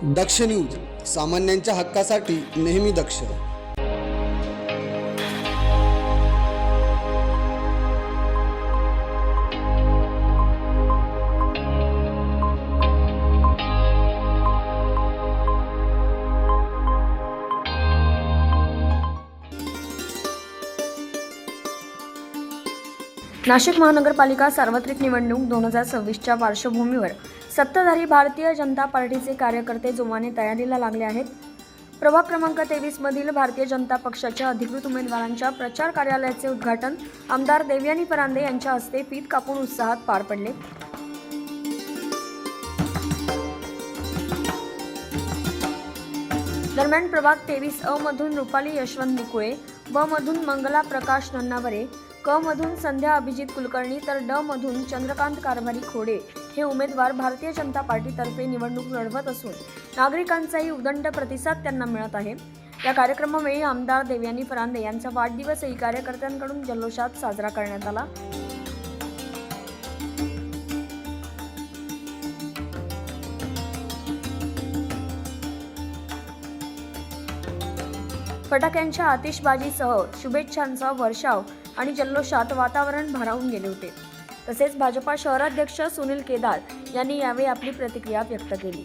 दक्ष news, सामान्यांच्या हक्कासाठी नेहमी दक्ष. नाशिक महानगरपालिका सार्वत्रिक निवडणूक 2026च्या पार्श्वभूमीवर सत्ताधारी भारतीय जनता पार्टीचे कार्यकर्ते जोमाने तयारीला लागले आहेत. प्रभाग क्रमांक 23 मधील भारतीय जनता पक्षाच्या अधिकृत उमेदवारांच्या प्रचार कार्यालयाचे उद्घाटन आमदार देवयानी फरांदे यांच्या हस्ते फीत कापून उत्साहात पार पडले. दरम्यान प्रभाग 23 अ मधून रुपाली यशवंत निकुळे, ब मधून मंगला प्रकाश नन्नावरे, क मधून संध्या अभिजित कुलकर्णी तर ड मधून चंद्रकांत कारभारी खोडे हे उमेदवार भारतीय जनता पार्टीतर्फे निवडणूक लढवत असून नागरिकांचाही उदंड प्रतिसाद त्यांना मिळत आहे. या कार्यक्रमावेळी आमदार देवयानी फरांदे यांचा वाढदिवसही कार्यकर्त्यांकडून जल्लोषात साजरा करण्यात आला. फटाक्यांच्या आतिषबाजीसह शुभेच्छांचा वर्षाव आणि जल्लोषात वातावरण भारावून गेले होते. तसेच भाजपा शहराध्यक्ष सुनील केदार यांनी यावेळी आपली प्रतिक्रिया व्यक्त केली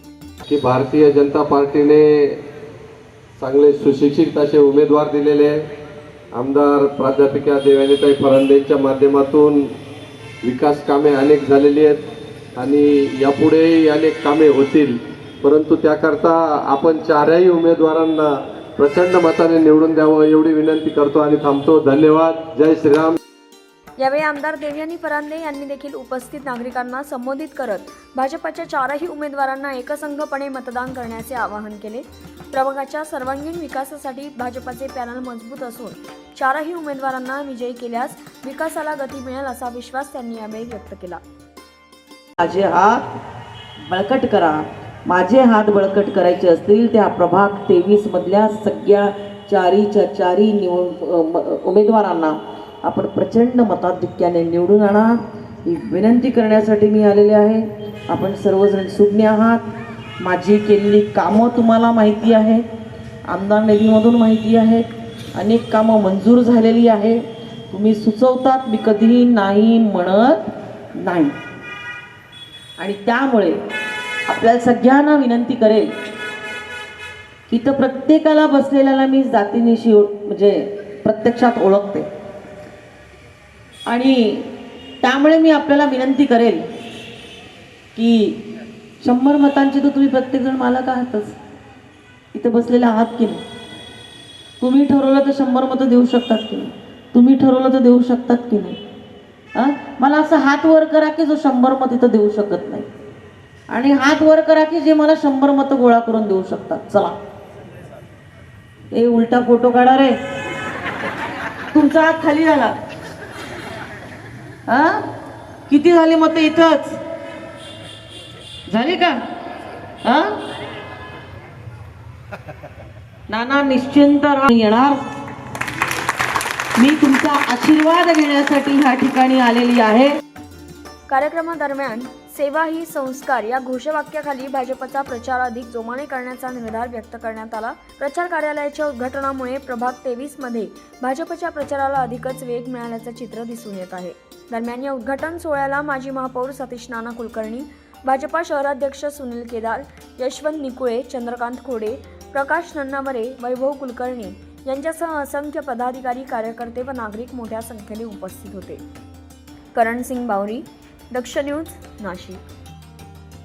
की भारतीय जनता पार्टीने चांगले सुशिक्षित असे उमेदवार दिलेले आमदार प्राध्यापिका देवयानीताई फरांदेंच्या माध्यमातून विकास कामे अनेक झालेली आहेत आणि यापुढेही अनेक कामे होतील. परंतु त्याकरता आपण चारही उमेदवारांना प्रचंड मताने निवडून द्यावं एवढी विनंती करतो आणि थांबतो. धन्यवाद. जय श्रीराम. यावेळी आमदार देवयानी फरांदे यांनी देखील उपस्थित नागरिकांना संबोधित करत भाजपच्या चारही उमेदवारांना एकसंघपणे मतदान करण्याचे आवाहन केले. प्रभागाच्या सर्वांगीण विकासासाठी भाजपचे पॅनल मजबूत असून चारही उमेदवारांना विजयी केल्यास विकासाला गती मिळेल असा विश्वास त्यांनी यावेळी व्यक्त केला. माझे हात बळकट करा. माझे हात बळकट करायचे असतील त्या प्रभाग 23 मधल्या सगळ्या चारी उमेदवारांना आपण प्रचंड मताधिक्याने निवडून आणा ही विनंती करण्यासाठी मी आलेले आहे. आपण सर्वजण सुज्ञ आहात. माझी केलेली कामं तुम्हाला माहिती आहेत, आमदार निधीमधून माहिती आहेत, अनेक कामं मंजूर झालेली आहे. तुम्ही सुचवतात, मी कधीही नाही म्हणत नाही. आणि त्यामुळे आपल्याला सगळ्यांना विनंती करेल की तर प्रत्येकाला बसलेल्याला मी जातीनिशी म्हणजे प्रत्यक्षात ओळखते आणि त्यामुळे मी आपल्याला विनंती करेल की 100 मतांचे तर तुम्ही प्रत्येकजण मालक आहातच. इथं बसलेले आहात की नाही? तुम्ही ठरवलं तर 100 मतं देऊ शकतात की नाही? तुम्ही ठरवलं तर देऊ शकतात की नाही? मला असं हात वर करा की जो 100 मत इथं देऊ शकत नाही आणि हात वर करा की जे मला 100 मतं गोळा करून देऊ शकतात. चला, हे उलटा फोटो काढा रे. तुमचा हात खाली झाला. किती झाले मतं इथंच झाले का? नाना निश्चिंत येणार. मी तुमचा आशीर्वाद घेण्यासाठी ह्या ठिकाणी आलेली आहे. कार्यक्रमादरम्यान सेवा ही संस्कार या घोषवाक्याखाली भाजपचा प्रचार अधिक जोमाने करण्याचा निर्धार व्यक्त करण्यात आला. प्रचार कार्यालयाच्या उद्घाटनामुळे प्रभाग 23 मध्ये भाजपच्या प्रचाराला अधिकच वेग मिळाल्याचं चित्र दिसून येत आहे. दरम्यान या उद्घाटन सोहळ्याला माजी महापौर सतीश नाना कुलकर्णी, भाजपा शहराध्यक्ष सुनील केदार, यशवंत निकुळे, चंद्रकांत खोडे, प्रकाश नन्नावरे, वैभव कुलकर्णी यांच्यासह असंख्य पदाधिकारी, कार्यकर्ते व नागरिक मोठ्या संख्येने उपस्थित होते. करण सिंग बावरी, दक्ष न्यूज, नाशिक.